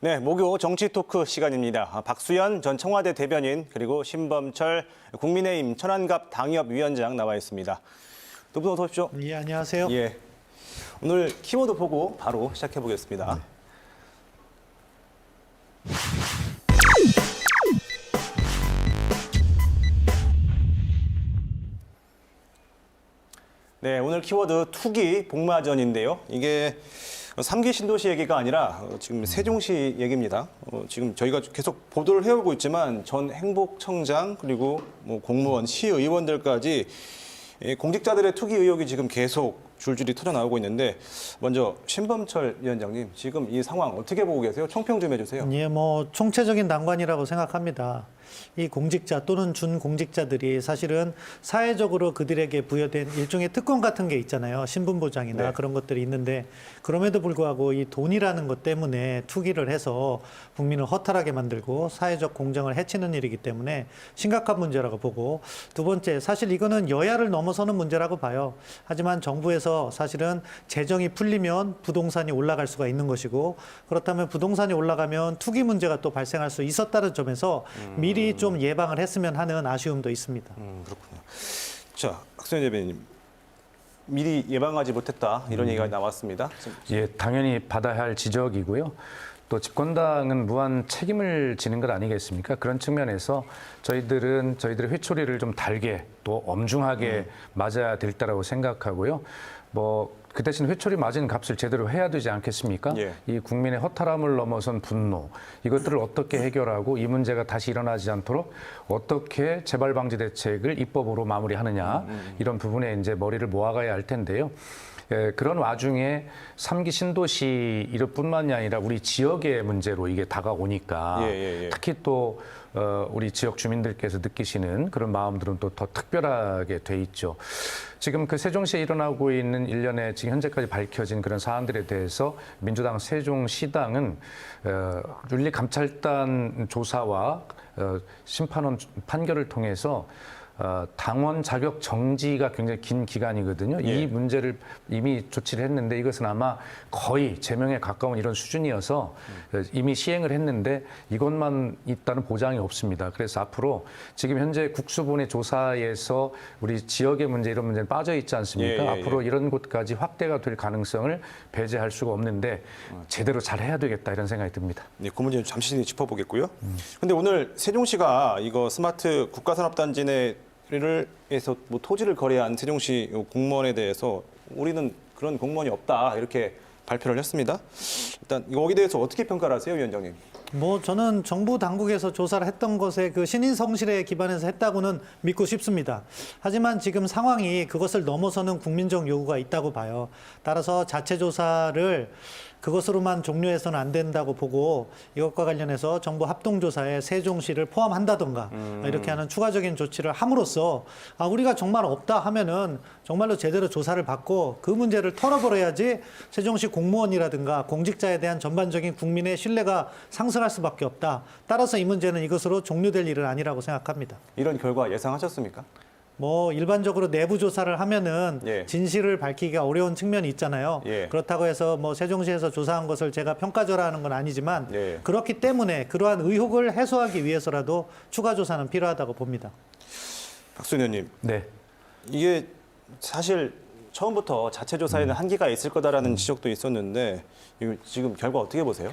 네, 목요 정치 토크 시간입니다. 박수현 전 청와대 대변인 그리고 신범철 국민의힘 천안갑 당협위원장 나와 있습니다. 두 분 어서 오십시오. 예, 안녕하세요. 예, 오늘 키워드 보고 바로 시작해 보겠습니다. 네, 오늘 키워드 투기 복마전인데요. 이게 3기 신도시 얘기가 아니라 지금 세종시 얘기입니다. 지금 저희가 계속 보도를 해오고 있지만 전 행복청장 그리고 뭐 공무원, 시의원들까지 공직자들의 투기 의혹이 지금 계속 줄줄이 터져나오고 있는데 먼저 신범철 위원장님 지금 이 상황 어떻게 보고 계세요? 총평 좀 해주세요. 예, 뭐 총체적인 난관이라고 생각합니다. 이 공직자 또는 준공직자들이 사실은 사회적으로 그들에게 부여된 일종의 특권 같은 게 있잖아요. 신분보장이나 네. 그런 것들이 있는데 그럼에도 불구하고 이 돈이라는 것 때문에 투기를 해서 국민을 허탈하게 만들고 사회적 공정을 해치는 일이기 때문에 심각한 문제라고 보고 두 번째 사실 이거는 여야를 넘어서는 문제라고 봐요. 하지만 정부에서 사실은 재정이 풀리면 부동산이 올라갈 수가 있는 것이고 그렇다면 부동산이 올라가면 투기 문제가 또 발생할 수 있었다는 점에서 미리 좀 예방을 했으면 하는 아쉬움도 있습니다. 그렇군요. 자, 박수현 대변인 미리 예방하지 못했다 이런 얘기가 나왔습니다. 예, 당연히 받아야 할 지적이고요. 또 집권당은 무한 책임을 지는 것 아니겠습니까? 그런 측면에서 저희들의 회초리를 좀 달게 또 엄중하게 맞아야 될 때라고 생각하고요. 그 대신 회초리 맞은 값을 제대로 해야 되지 않겠습니까? 예. 이 국민의 허탈함을 넘어선 분노, 이것들을 어떻게 해결하고 이 문제가 다시 일어나지 않도록 어떻게 재발 방지 대책을 입법으로 마무리하느냐, 이런 부분에 이제 머리를 모아가야 할 텐데요. 예, 그런 와중에 3기 신도시 이것뿐만이 아니라 우리 지역의 문제로 이게 다가오니까 특히 또 우리 지역 주민들께서 느끼시는 그런 마음들은 또 더 특별하게 돼 있죠. 지금 그 세종시에 일어나고 있는 일련의 지금 현재까지 밝혀진 그런 사안들에 대해서 민주당 세종시당은 윤리감찰단 조사와 심판원 판결을 통해서 당원 자격 정지가 굉장히 긴 기간이거든요. 예. 이 문제를 이미 조치를 했는데 이것은 아마 거의 제명에 가까운 이런 수준이어서 이미 시행을 했는데 이것만 있다는 보장이 없습니다. 그래서 앞으로 지금 현재 국수본의 조사에서 우리 지역의 문제 이런 문제는 빠져 있지 않습니까? 앞으로 이런 곳까지 확대가 될 가능성을 배제할 수가 없는데 제대로 잘 해야 되겠다 이런 생각이 듭니다. 네, 그 문제는 잠시 짚어보겠고요. 근데 오늘 세종시가 이거 스마트 국가산업단지 내를 해서 뭐 토지를 거래한 세종시 공무원에 대해서 우리는 그런 공무원이 없다 이렇게 발표를 했습니다. 일단 여기 대해서 어떻게 평가를 하세요, 위원장님? 뭐 저는 정부 당국에서 조사를 했던 것에 그 신인 성실에 기반해서 했다고는 믿고 싶습니다. 하지만 지금 상황이 그것을 넘어서는 국민적 요구가 있다고 봐요. 따라서 자체 조사를 그것으로만 종료해서는 안 된다고 보고 이것과 관련해서 정부 합동조사에 세종시를 포함한다던가 이렇게 하는 추가적인 조치를 함으로써 우리가 정말 없다 하면은 정말로 제대로 조사를 받고 그 문제를 털어버려야지 세종시 공무원이라든가 공직자에 대한 전반적인 국민의 신뢰가 상승할 수밖에 없다. 따라서 이 문제는 이것으로 종료될 일은 아니라고 생각합니다. 이런 결과 예상하셨습니까? 뭐 일반적으로 내부 조사를 하면은 진실을 밝히기가 어려운 측면이 있잖아요. 그렇다고 해서 뭐 세종시에서 조사한 것을 제가 평가절하하는 건 아니지만 그렇기 때문에 그러한 의혹을 해소하기 위해서라도 추가 조사는 필요하다고 봅니다. 박수현 의원님, 네. 이게 사실 처음부터 자체 조사에는 한계가 있을 거다라는 지적도 있었는데 이거 지금 결과 어떻게 보세요?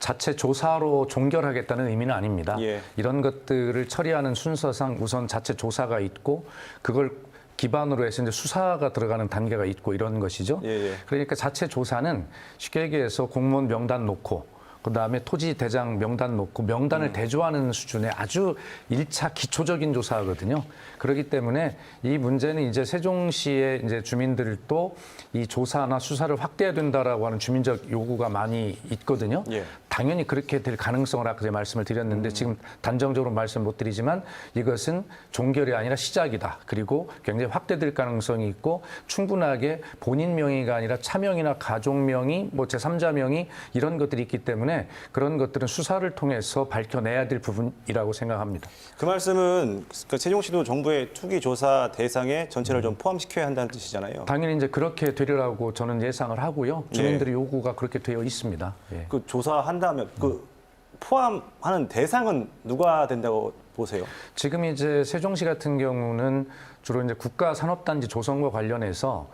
자체 조사로 종결하겠다는 의미는 아닙니다. 이런 것들을 처리하는 순서상 우선 자체 조사가 있고 그걸 기반으로 해서 이제 수사가 들어가는 단계가 있고 이런 것이죠. 그러니까 자체 조사는 쉽게 얘기해서 공무원 명단 놓고 그다음에 토지 대장 명단 놓고 명단을 대조하는 수준의 아주 1차 기초적인 조사거든요. 그렇기 때문에 이 문제는 이제 세종시의 이제 주민들도 이 조사나 수사를 확대해야 된다라고 하는 주민적 요구가 많이 있거든요. 당연히 그렇게 될 가능성을 아까 말씀을 드렸는데 지금 단정적으로 말씀 못 드리지만 이것은 종결이 아니라 시작이다. 그리고 굉장히 확대될 가능성이 있고 충분하게 본인 명의가 아니라 차명이나 가족 명의, 뭐 제3자 명의 이런 것들이 있기 때문에 그런 것들은 수사를 통해서 밝혀내야 될 부분이라고 생각합니다. 그 말씀은 세종시도 정부의 투기 조사 대상에 전체를 좀 포함시켜야 한다는 뜻이잖아요. 당연히 이제 그렇게 되리라고 저는 예상을 하고요. 주민들의 요구가 그렇게 되어 있습니다. 그 조사한다 한다면 그 포함하는 대상은 누가 된다고 보세요? 지금 이제 세종시 같은 경우는 주로 이제 국가산업단지 조성과 관련해서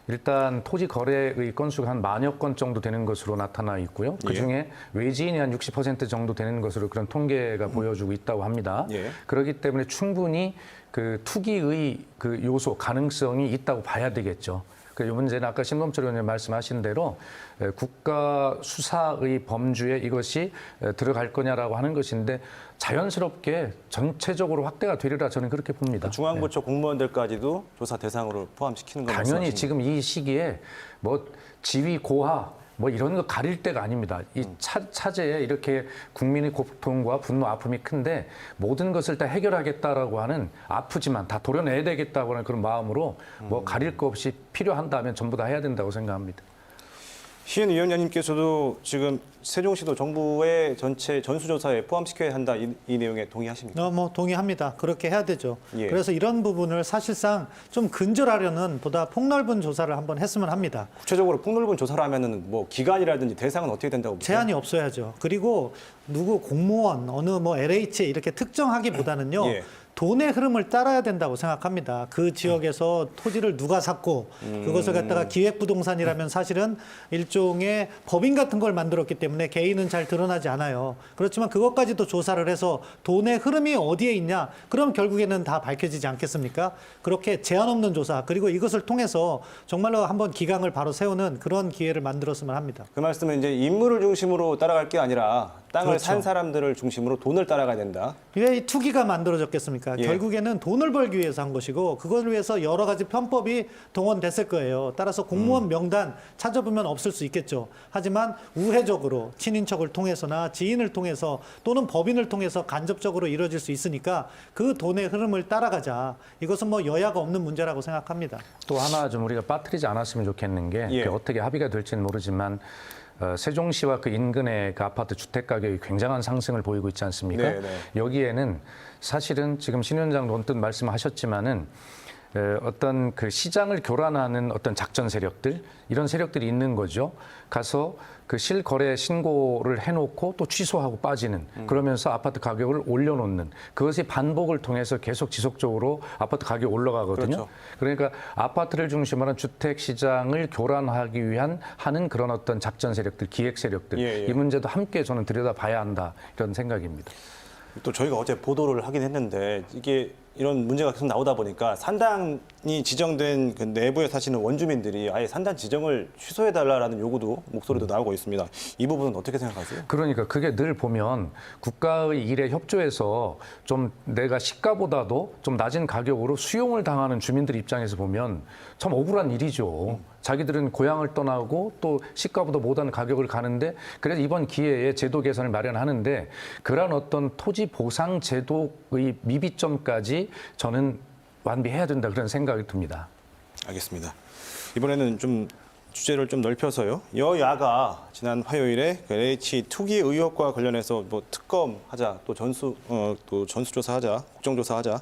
일단 토지 거래의 건수가 한 10,000여 건 정도 되는 것으로 나타나 있고요. 그중에 외지인이 한 60% 정도 되는 것으로 그런 통계가 보여주고 있다고 합니다. 그렇기 때문에 충분히 그 투기의 그 요소 가능성이 있다고 봐야 되겠죠. 이 문제는 아까 신범철 의원님 말씀하신 대로 국가 수사의 범주에 이것이 들어갈 거냐라고 하는 것인데 자연스럽게 전체적으로 확대가 되리라 저는 그렇게 봅니다. 중앙부처 공무원들까지도 조사 대상으로 포함시키는 건 당연히 말씀하시는 지금 이 시기에 뭐 지위 고하 뭐 이런 거 가릴 때가 아닙니다. 이 차제에 이렇게 국민의 고통과 분노, 아픔이 큰데 모든 것을 다 해결하겠다라고 하는 아프지만 다 도려내야 되겠다고 하는 그런 마음으로 뭐 가릴 거 없이 필요한다면 전부 다 해야 된다고 생각합니다. 시은 위원장님께서도 지금 세종시도 정부의 전체 전수조사에 포함시켜야 한다 이 내용에 동의하십니까? 뭐 동의합니다. 그렇게 해야 되죠. 예. 그래서 이런 부분을 사실상 좀 근절하려는 보다 폭넓은 조사를 한번 했으면 합니다. 구체적으로 폭넓은 조사를 하면은 뭐 기간이라든지 대상은 어떻게 된다고 보세요? 제한이 없어야죠. 그리고 누구 공무원 어느 뭐 LH 이렇게 특정하기보다는요. 돈의 흐름을 따라야 된다고 생각합니다. 그 지역에서 토지를 누가 샀고 그것을 갖다가 기획부동산이라면 사실은 일종의 법인 같은 걸 만들었기 때문에 개인은 잘 드러나지 않아요. 그렇지만 그것까지도 조사를 해서 돈의 흐름이 어디에 있냐? 그럼 결국에는 다 밝혀지지 않겠습니까? 그렇게 제한 없는 조사 그리고 이것을 통해서 정말로 한번 기강을 바로 세우는 그런 기회를 만들었으면 합니다. 그 말씀은 이제 인물을 중심으로 따라갈 게 아니라 땅을 그렇죠. 산 사람들을 중심으로 돈을 따라가야 된다. 왜 이 투기가 만들어졌겠습니까? 예. 결국에는 돈을 벌기 위해서 한 것이고 그걸 위해서 여러 가지 편법이 동원됐을 거예요. 따라서 공무원 명단 찾아보면 없을 수 있겠죠. 하지만 우회적으로 친인척을 통해서나 지인을 통해서 또는 법인을 통해서 간접적으로 이루어질 수 있으니까 그 돈의 흐름을 따라가자. 이것은 뭐 여야가 없는 문제라고 생각합니다. 또 하나 좀 우리가 빠뜨리지 않았으면 좋겠는 게 그게 어떻게 합의가 될지는 모르지만 세종시와 그 인근의 그 아파트 주택 가격이 굉장한 상승을 보이고 있지 않습니까? 여기에는 사실은 지금 신 위원장도 언뜻 말씀하셨지만은 어떤 그 시장을 교란하는 어떤 작전 세력들 이런 세력들이 있는 거죠. 가서 그 실거래 신고를 해놓고 또 취소하고 빠지는 그러면서 아파트 가격을 올려놓는 그것이 반복을 통해서 계속 지속적으로 아파트 가격이 올라가거든요. 그렇죠. 그러니까 아파트를 중심으로 한 주택 시장을 교란하기 위한 하는 그런 어떤 작전 세력들, 기획 세력들 이 문제도 함께 저는 들여다봐야 한다 이런 생각입니다. 또 저희가 어제 보도를 하긴 했는데 이게 이런 문제가 계속 나오다 보니까 산당이 지정된 그 내부에 사시는 원주민들이 아예 산당 지정을 취소해달라는 요구도 목소리도 나오고 있습니다. 이 부분은 어떻게 생각하세요? 그러니까 그게 늘 보면 국가의 일에 협조해서 좀 내가 시가보다도 좀 낮은 가격으로 수용을 당하는 주민들 입장에서 보면 참 억울한 일이죠. 자기들은 고향을 떠나고 또 시가보다 못한 가격을 가는데 그래서 이번 기회에 제도 개선을 마련하는데 그런 어떤 토지 보상 제도의 미비점까지 저는 완비해야 된다 그런 생각이 듭니다. 알겠습니다. 이번에는 좀 주제를 좀 넓혀서요. 여야가 지난 화요일에 그 LH 투기 의혹과 관련해서 뭐 특검하자, 또 전수조사하자, 국정조사하자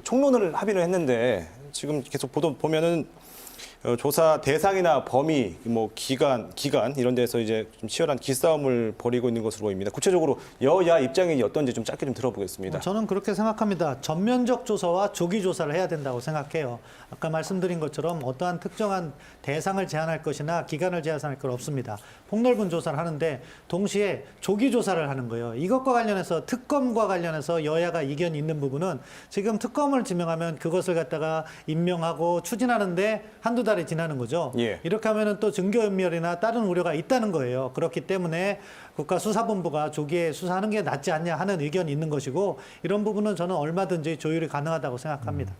총론을 합의를 했는데 지금 계속 보면은 조사 대상이나 범위, 뭐 기간 이런 데서 이제 좀 치열한 기싸움을 벌이고 있는 것으로 보입니다. 구체적으로 여야 입장이 어떤지 좀 짧게 좀 들어보겠습니다. 저는 그렇게 생각합니다. 전면적 조사와 조기 조사를 해야 된다고 생각해요. 아까 말씀드린 것처럼 어떠한 특정한 대상을 제한할 것이나 기간을 제한할 것 없습니다. 폭넓은 조사를 하는데 동시에 조기 조사를 하는 거예요. 이것과 관련해서 특검과 관련해서 여야가 이견이 있는 부분은 지금 특검을 지명하면 그것을 갖다가 임명하고 추진하는데 한두 달이 지나는 거죠. 이렇게 하면은 또 증거인멸이나 다른 우려가 있다는 거예요. 그렇기 때문에 국가수사본부가 조기에 수사하는 게 낫지 않냐 하는 의견이 있는 것이고 이런 부분은 저는 얼마든지 조율이 가능하다고 생각합니다.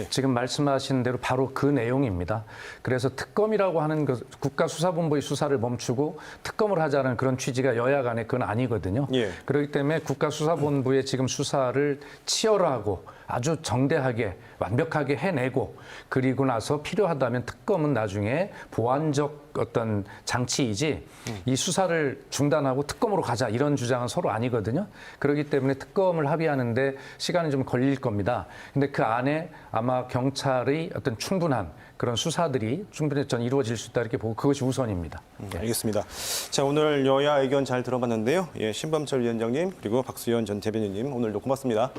지금 말씀하신 대로 바로 그 내용입니다. 그래서 특검이라고 하는 것, 국가수사본부의 수사를 멈추고 특검을 하자는 그런 취지가 여야 간에 그건 아니거든요. 그렇기 때문에 국가수사본부의 지금 수사를 치열하고 아주 정대하게 완벽하게 해내고 그리고 나서 필요하다면 특검은 나중에 보완적 어떤 장치이지 이 수사를 중단하고 특검으로 가자 이런 주장은 서로 아니거든요. 그렇기 때문에 특검을 합의하는데 시간이 좀 걸릴 겁니다. 근데 그 안에 아마 경찰의 어떤 충분한 그런 수사들이 충분히 전 이루어질 수 있다 이렇게 보고 그것이 우선입니다. 알겠습니다. 자, 오늘 여야 의견 잘 들어봤는데요. 예, 신범철 위원장님 그리고 박수현 전 대변인님 오늘도 고맙습니다.